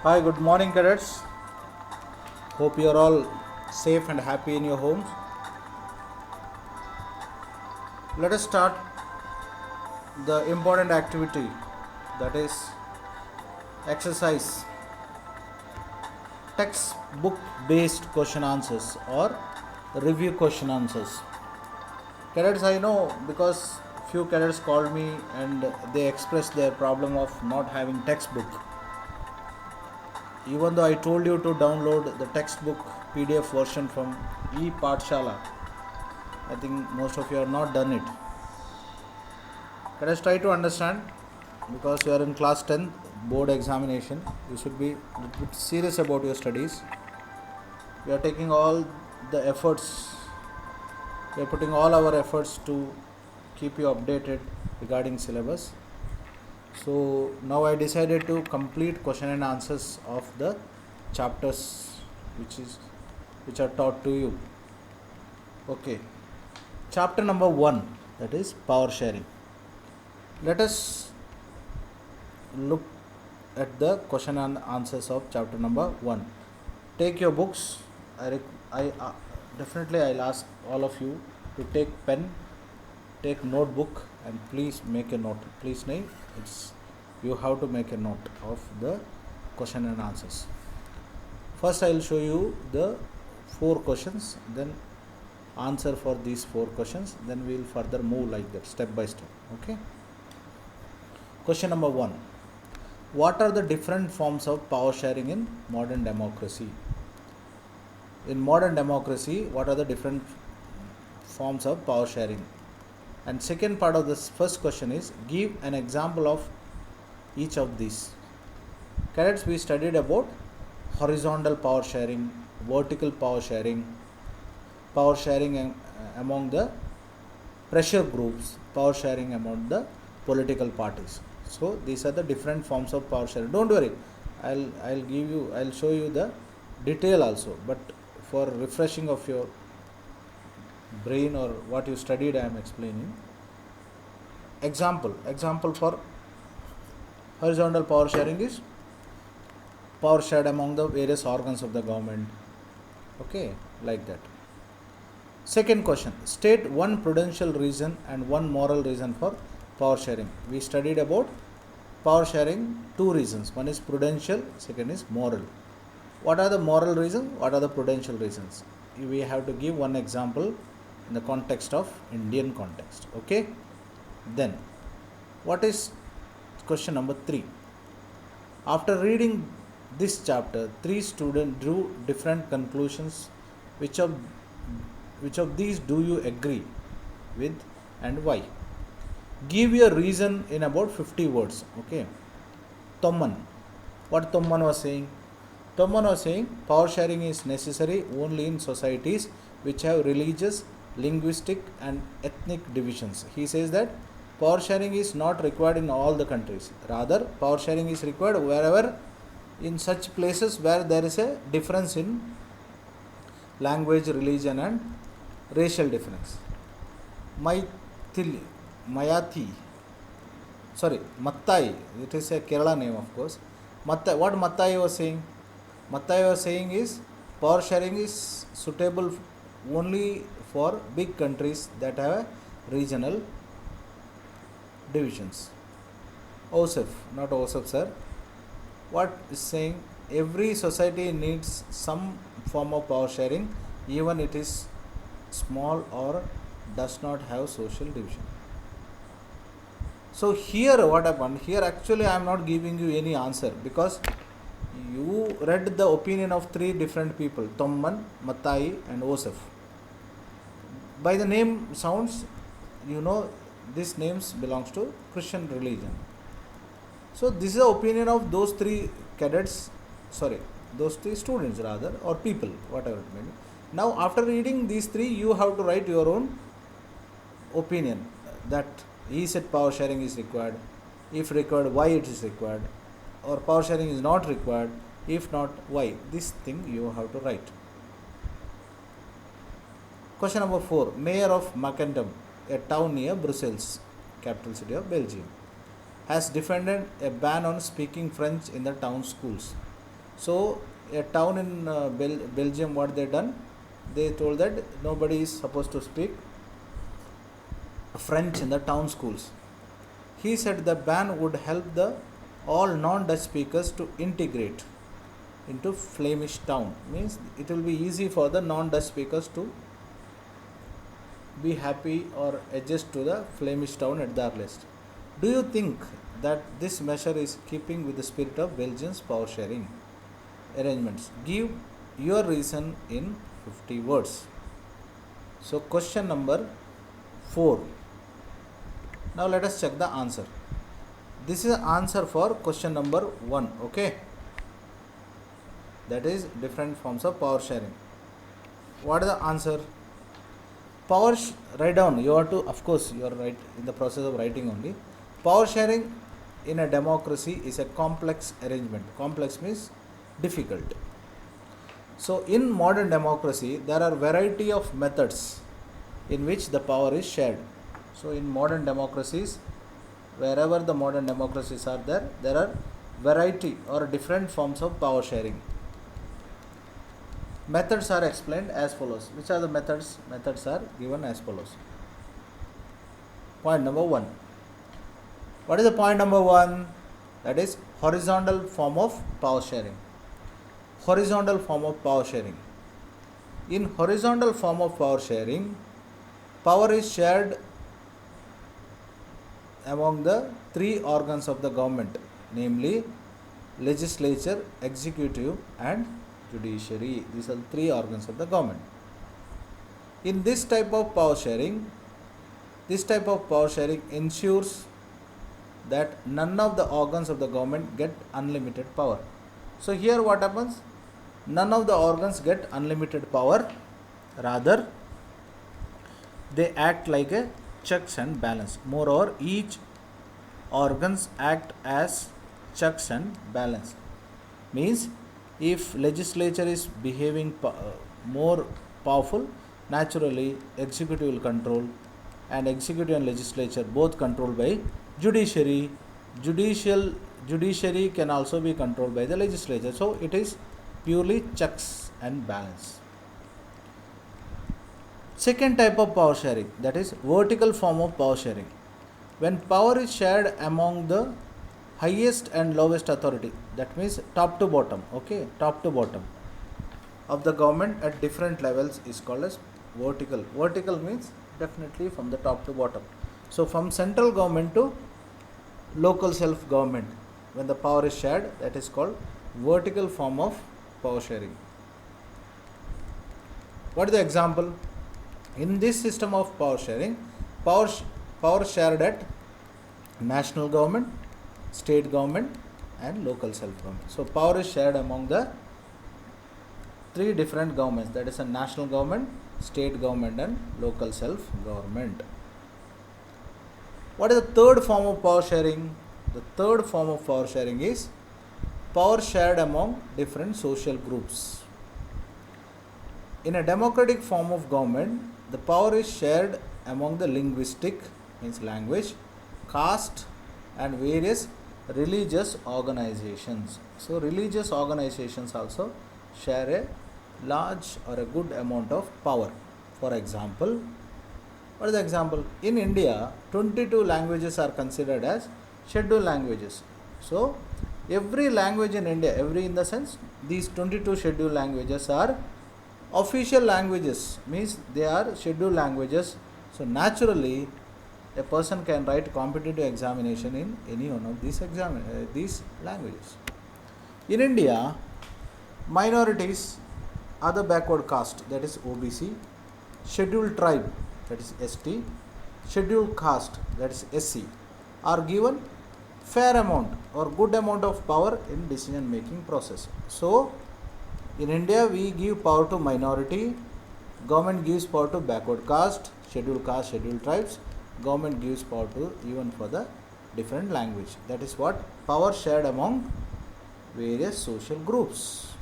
Hi, good morning, cadets. Hope you are all safe and happy in your homes. Let us start the important activity, that is exercise textbook based question answers or review question answers. Cadets, I know because few cadets called me and they expressed their problem of not having textbook. Even though I told you to download the textbook PDF version from ePathshala, I think most of you have not done it. Let us try to understand, because you are in class 10 board examination, you should be a little bit serious about your studies. We are taking all the efforts, we are putting all our efforts to keep you updated regarding syllabus. So now I decided to complete question and answers of the chapters which are taught to you. Okay, chapter number 1, that is power sharing. Let us look at the question and answers of chapter number 1. Take your books. I definitely I'll ask all of you to take pen, take notebook, and please make a note. Please you have to make a note of the question and answers. First I will show you the 4 questions, then answer for these 4 questions, then we will further move like that step by step. Okay. Question number 1. What are the different forms of power sharing in modern democracy? In modern democracy, what are the different forms of power sharing? And second part of this first question is, give an example of each of these. Cadets, we studied about horizontal power sharing, vertical power sharing among the pressure groups, power sharing among the political parties. So these are the different forms of power sharing. Don't worry, I'll show you the detail also, but for refreshing of your brain or what you studied, I am explaining. Example for horizontal power sharing is power shared among the various organs of the government. Okay, like that. Second question, state one prudential reason and one moral reason for power sharing. We studied about power sharing 2 reasons. One is prudential, second is moral. What are the moral reasons? What are the prudential reasons? We have to give one example in the context of Indian context. Okay. Then, what is question number 3? After reading this chapter, 3 students drew different conclusions. Which of these do you agree with and why? Give your reason in about 50 words. Okay. Tomman. What Tomman was saying? Tomman was saying power sharing is necessary only in societies which have religious, linguistic and ethnic divisions. He says that power sharing is not required in all the countries. Rather, power sharing is required wherever, in such places where there is a difference in language, religion and racial difference. Mattai, it is a Kerala name, of course. What Mattai was saying? Mattai was saying is power sharing is suitable only for big countries that have regional divisions. Osef, not Osef sir. What is saying? Every society needs some form of power sharing, even it is small or does not have social division. So here what happened? Here actually I am not giving you any answer, because you read the opinion of 3 different people, Tomman, Mattai and Osef. By the name sounds, you know these names belongs to Christian religion. So this is the opinion of those 3 those 3 students rather, or people, whatever it may be. Now after reading these 3, you have to write your own opinion, that he said power sharing is required, if required why it is required, or power sharing is not required, if not why. This thing you have to write. Question number 4. Mayor of Macendam, a town near Brussels, capital city of Belgium, has defended a ban on speaking French in the town schools. So a town in Belgium, what they done, they told that nobody is supposed to speak French in the town schools. He said the ban would help the all non-Dutch speakers to integrate into Flemish town. Means it will be easy for the non-Dutch speakers to be happy or adjust to the Flemish town at the earliest. Do you think that this measure is keeping with the spirit of Belgium's power sharing arrangements? Give your reason in 50 words. So question number 4. Now let us check the answer. This is the answer for question number 1. Okay, that is different forms of power sharing. What is the answer? Write down. You have to, of course, you are right in the process of writing only. Power sharing in a democracy is a complex arrangement. Complex means difficult. So in modern democracy, there are variety of methods in which the power is shared. So in modern democracies, wherever the modern democracies are there, there are variety or different forms of power sharing. Methods are explained as follows. Which are the methods? Methods are given as follows. Point number 1. What is the point number 1? That is horizontal form of power sharing. Horizontal form of power sharing. In horizontal form of power sharing, power is shared among the 3 organs of the government, namely legislature, executive and judiciary. These are 3 organs of the government. In this type of power sharing ensures that none of the organs of the government get unlimited power. So here what happens? None of the organs get unlimited power. Rather, they act like a checks and balance. Moreover, each organs act as checks and balance. Means if legislature is behaving more powerful, naturally executive will control, and executive and legislature both controlled by judiciary. Judiciary can also be controlled by the legislature. So it is purely checks and balance. Second type of power sharing, that is vertical form of power sharing. When power is shared among the highest and lowest authority, that means top to bottom, okay, top to bottom of the government at different levels is called as vertical. Vertical means definitely from the top to bottom. So from central government to local self government, when the power is shared, that is called vertical form of power sharing. What is the example? In this system of power sharing, power shared at national government, state government and local self government. So power is shared among the 3 different governments, that is a national government, state government and local self government. What is the third form of power sharing? The third form of power sharing is power shared among different social groups. In a democratic form of government, the power is shared among the linguistic, means language, caste and various religious organizations. So religious organizations also share a large or a good amount of power. For example, what is the example? In India, 22 languages are considered as scheduled languages. So every language in India, every in the sense, these 22 scheduled languages are official languages, means they are scheduled languages. So naturally a person can write competitive examination in any one of these languages. In India, minorities, other backward caste, that is OBC, scheduled tribe, that is ST, scheduled caste, that is SC, are given fair amount or good amount of power in decision making process. So in India we give power to minority, government gives power to backward caste, scheduled tribes, government gives power to even for the different language. That is what power shared among various social groups.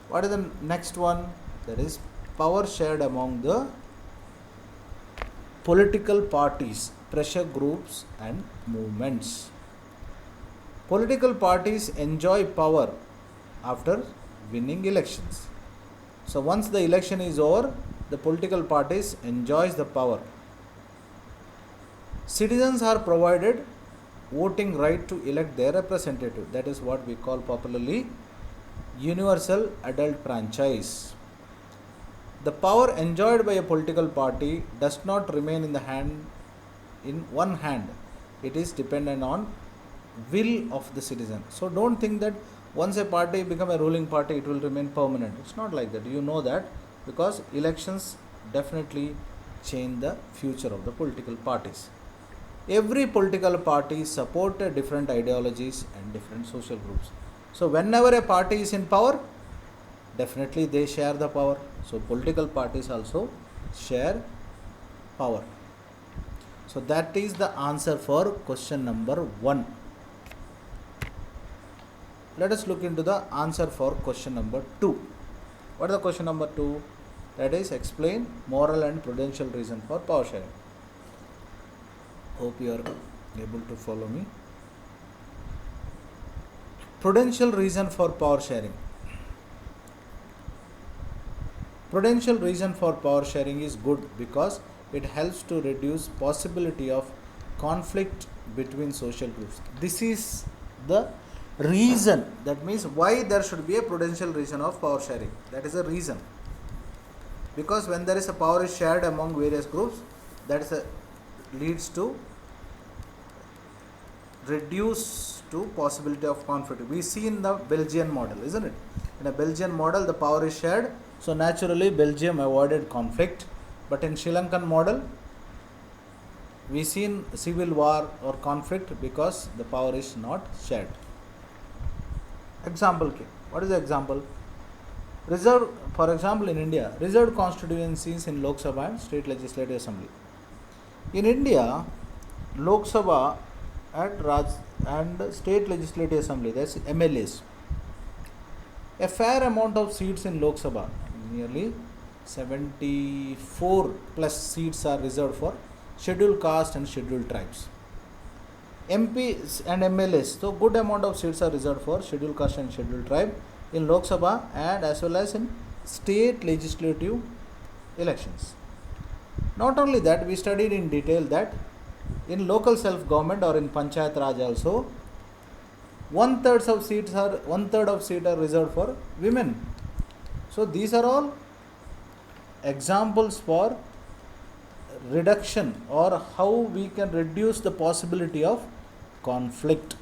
What is the next one? That is power shared among the political parties, pressure groups and movements. Political parties enjoy power after winning elections. So once the election is over, the political parties enjoys the power. Citizens are provided voting right to elect their representative. That is what we call popularly universal adult franchise. The power enjoyed by a political party does not remain in one hand. It is dependent on will of the citizen. So don't think that once a party become a ruling party, it will remain permanent. It's not like that. You know that because elections definitely change the future of the political parties. Every political party support different ideologies and different social groups. So whenever a party is in power, definitely they share the power. So political parties also share power. So that is the answer for question number 1. Let us look into the answer for question number 2. What is the question number 2? That is explain moral and prudential reason for power sharing. Hope you are able to follow me. Prudential reason for power sharing. Prudential reason for power sharing is good because it helps to reduce possibility of conflict between social groups. This is the reason. That means why there should be a prudential reason of power sharing. That is a reason. Because when there is a power is shared among various groups, that is leads to reduce to possibility of conflict. We see in the Belgian model, isn't it? In a Belgian model, the power is shared, so naturally Belgium avoided conflict. But in Sri Lankan model, we see in civil war or conflict because the power is not shared. Example, what is the example? Reserved, for example, in India, reserved constituencies in Lok Sabha and State Legislative Assembly. In India, Lok Sabha and State Legislative Assembly, that's MLAs. A fair amount of seats in Lok Sabha, nearly 74 plus seats are reserved for scheduled caste and scheduled tribes. MPs and MLAs, so good amount of seats are reserved for scheduled caste and scheduled tribe in Lok Sabha and as well as in state legislative elections. Not only that, we studied in detail that in local self-government or in Panchayat Raj also, one third of seats are reserved for women. So these are all examples for reduction or how we can reduce the possibility of conflict.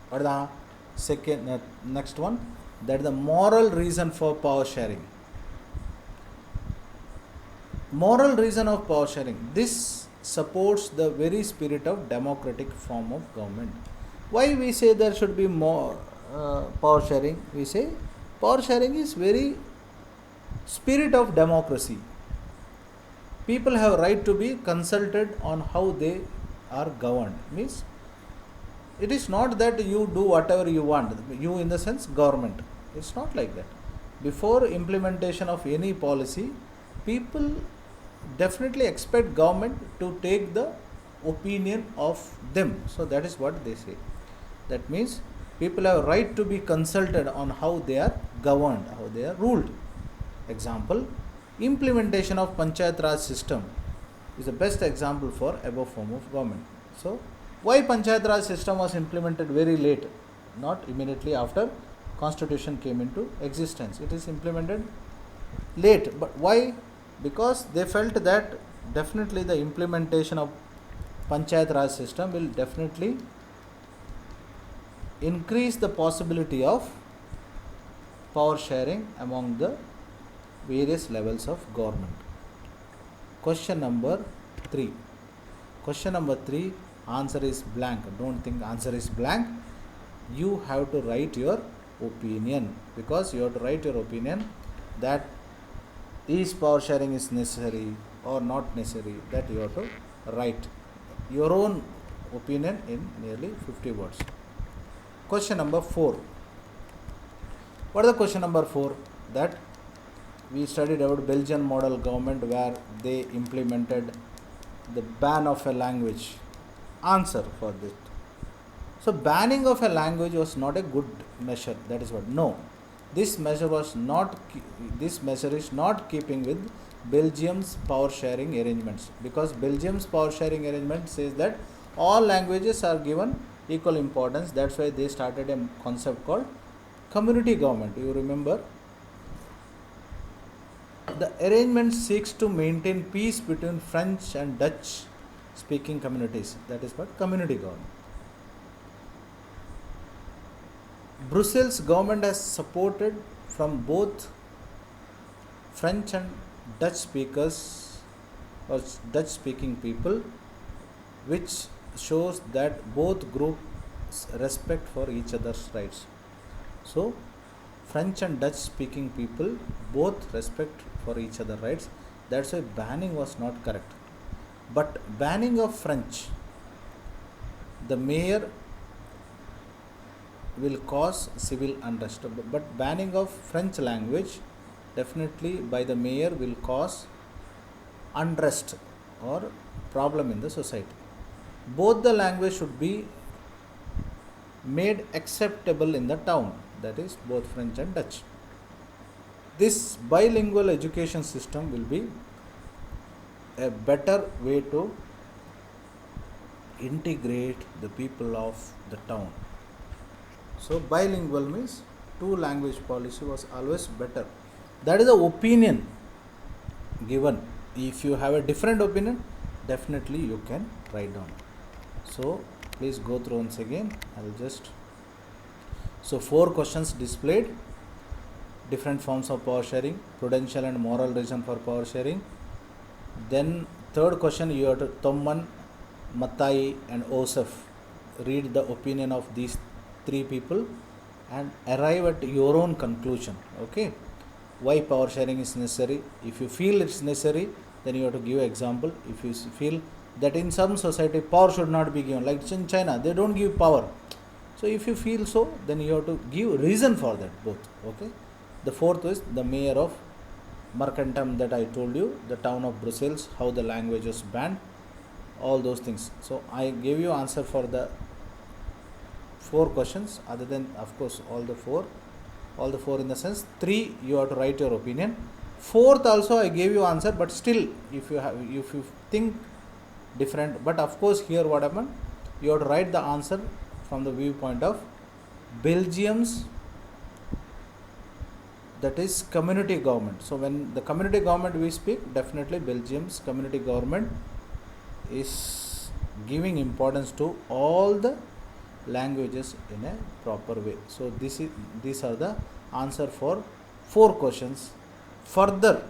What is the second next one? That is the moral reason for power sharing. Moral reason of power sharing. This supports the very spirit of democratic form of government. Why we say there should be more power sharing? We say power sharing is very spirit of democracy. People have right to be consulted on how they are governed. Means it is not that you do whatever you want. You in the sense government. It's not like that. Before implementation of any policy, people definitely expect government to take the opinion of them. So that is what they say. That means people have right to be consulted on how they are governed, how they are ruled. Example, implementation of Panchayat Raj system is the best example for above form of government. So why Panchayat Raj system was implemented very late, not immediately after constitution came into existence. It is implemented late. But why? Because they felt that definitely the implementation of Panchayat Raj system will definitely increase the possibility of power sharing among the various levels of government. Question number 3. Question number 3, answer is blank. Don't think answer is blank. You have to write your opinion, because you have to write your opinion that is power sharing is necessary or not necessary. That you have to write your own opinion in nearly 50 words. Question number 4. What is the question number 4? That we studied about Belgian model government where they implemented the ban of a language. Answer for this. So banning of a language was not a good measure. That is what. No, this measure was not. This measure is not keeping with Belgium's power sharing arrangements, because Belgium's power sharing arrangement says that all languages are given equal importance. That's why they started a concept called community government. You remember? The arrangement seeks to maintain peace between French and Dutch speaking communities. That is what community government. Brussels government has supported from both French and Dutch speakers or Dutch speaking people, which shows that both groups respect for each other's rights. So French and Dutch speaking people both respect for each other's rights. That's why banning was not correct. But banning of French, the mayor will cause civil unrest. But banning of French language definitely by the mayor will cause unrest or problem in the society. Both the language should be made acceptable in the town, that is both French and Dutch. This bilingual education system will be a better way to integrate the people of the town. So bilingual means two language policy was always better. That is the opinion given. If you have a different opinion, definitely you can write down. So please go through once again. So 4 questions displayed. Different forms of power sharing, prudential and moral reason for power sharing. Then third question, you have to Tomman, Matai and Osef. Read the opinion of these 3 people and arrive at your own conclusion. Okay, why power sharing is necessary? If you feel it's necessary, then you have to give example. If you feel that in some society power should not be given, like in China, they don't give power. So if you feel so, then you have to give reason for that both. Okay. The fourth is the mayor of Markentham that I told you, the town of Brussels, how the language was banned, all those things. So I gave you answer for the 4 questions, other than of course all the four in the sense 3 you have to write your opinion. 4th also I gave you answer, but still if you think different, but of course here what happened, you have to write the answer from the viewpoint of Belgium's, that is community government. So when the community government we speak, definitely Belgium's community government is giving importance to all the languages in a proper way. So these are the answer for 4 questions. Further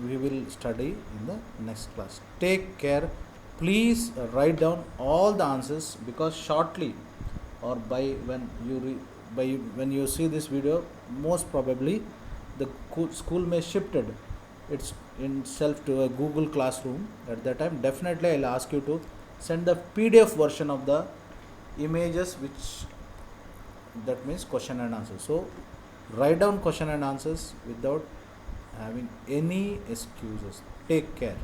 we will study in the next class. Take care. Please write down all the answers, because shortly or by when you see this video, most probably the school may shifted its itself to a Google Classroom. At that time, definitely I'll ask you to send the PDF version of the images, which that means question and answer. So write down question and answers without having any excuses. Take care.